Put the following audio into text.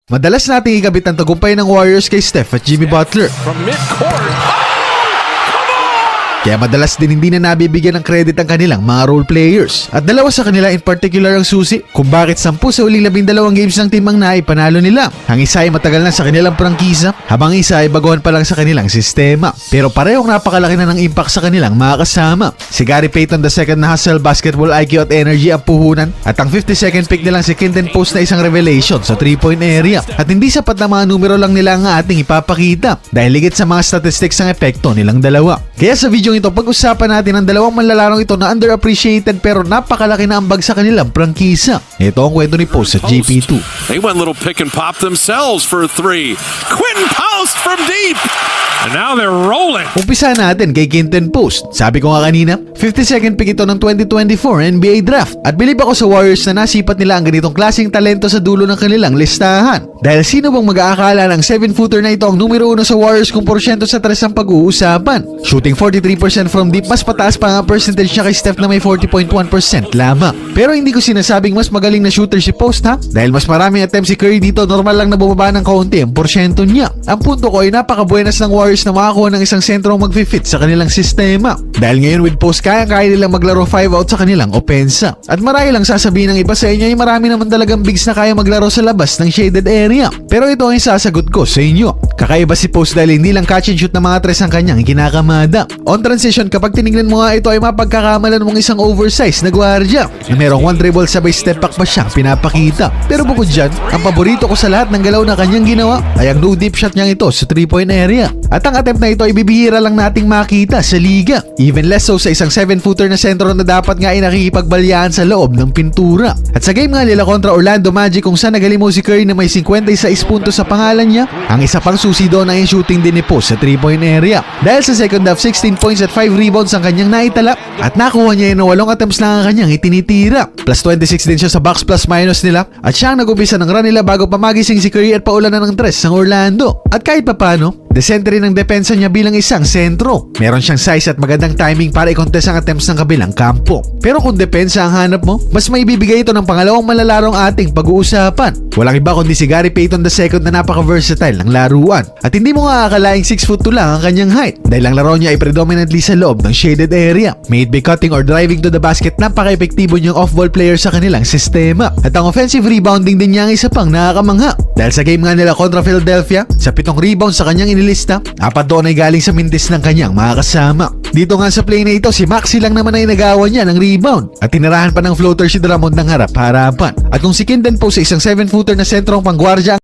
Madalas nating ikabit ang tagumpay ng Warriors kay Steph at Jimmy Butler. From midcourt. Kaya madalas din hindi na nabibigyan ng credit ang kanilang mga role players. At dalawa sa kanila in particular ang susi kung bakit 10 sa huling 12 games ng team ang naipanalo nila. Ang isa ay matagal na sa kanilang prangkisa, habang isa ay baguhan pa lang sa kanilang sistema. Pero parehong napakalaki na ng impact sa kanilang mga kasama. Si Gary Payton II na hustle, basketball IQ at energy ang puhunan, at ang 52nd pick nilang si Quinton Post na isang revelation sa 3-point area. At hindi sapat na mga numero lang nila ang ating ipapakita dahil ligit sa mga statistics ang epekto nilang dalawa. Kaya sa video ito, pag-usapan natin ang dalawang manlalarong ito na underappreciated pero napakalaki na ambag sa kanilang prangkisa. Ito ang kwento ni Post at JP2. They went little pick and pop themselves for a three. Quinton Post from deep. And now they're rolling. Umpisa natin kay Quinton Post. Sabi ko nga kanina, 52nd pick ito ng 2024 NBA Draft. At bilib ako sa Warriors na nasipat nila ang ganitong klaseng talento sa dulo ng kanilang listahan. Dahil sino bang mag-aakala ng 7-footer na ito ang numero 1 sa Warriors kung porsyento sa 3 ang pag-uusapan? Shooting 43% from deep, mas pataas pa nga percentage niya kay Steph na may 40.1% lamang. Pero hindi ko sinasabing mas magaling na shooter si Post, ha? Dahil mas maraming attempts si Curry dito, normal lang na bumaba ng kaunti ang porsyento niya. Ang punto ko ay napakabuenas ng Warriors na makakuha ng isang sentrong mag-fit sa kanilang sistema. Dahil ngayon with Post, kaya nilang maglaro 5 out sa kanilang opensa. At marami lang sasabihin ng iba sa inyo ay marami naman talagang bigs na kaya maglaro sa labas ng shaded area. Pero ito ang sasagot ko sa inyo. Kakaiba si Post dahil hindi lang catch and shoot na mga tres ang kanyang kinakamada. On transition, kapag tinignan mo nga ito ay mapagkakamalan mong isang oversized na gwardiya na merong one dribble sabay step back pa siyang pinapakita. Pero bukod dyan, ang paborito ko sa lahat ng galaw na kanyang ginawa ay ang no deep shot niyang ito sa 3-point area. At ang attempt na ito ay bibihira lang nating makita sa liga. Even less so sa isang 7-footer na sentro na dapat nga ay nakikipagbalyaan sa loob ng pintura. At sa game nga nila kontra Orlando Magic kung saan nagaling mo si Curry na may 56 puntos sa pangalan niya, ang isa pang susi doon ay yung shooting din ni Post sa 3-point area. Dahil sa second half, 16 points at 5 rebounds ang kanyang naitala at nakuha niya yun na 8 attempts lang ang kanyang itinitira. Plus 26 din siya sa box plus minus nila at siya ang nag-umpisa ng run nila bago pamagising si Curry at paulanan ng tres ng Orlando. At kahit papano, desente rin ang depensa niya bilang isang sentro. Meron siyang size at magandang timing para i-contest ang attempts ng kabilang kampo. Pero kung depensa ang hanap mo, mas maibibigay ito ng pangalawang manlalarong ating pag-uusapan. Walang iba kundi si Gary Payton II na napaka-versatile ng laruan. At hindi mo nga akalaing 6'2" lang ang kanyang height dahil ang laro niya ay predominantly sa loob ng shaded area. May it be cutting or driving to the basket, napaka-epektibo niyang off-ball player sa kanilang sistema. At ang offensive rebounding din niya ang isa pang nakakamangha. Dahil sa game nga nila kontra Philadelphia, sa 7 rebounds sa kanyang inilista, 4 doon ay galing sa mintis ng kanyang mga kasama. Dito nga sa play na ito, si Maxi lang naman ay nagawa niya ng rebound at tinirahan pa ng floater si Drummond ng harap-harapan. At kung si Quinton Post sa isang 7-footer na sentrong panggwardya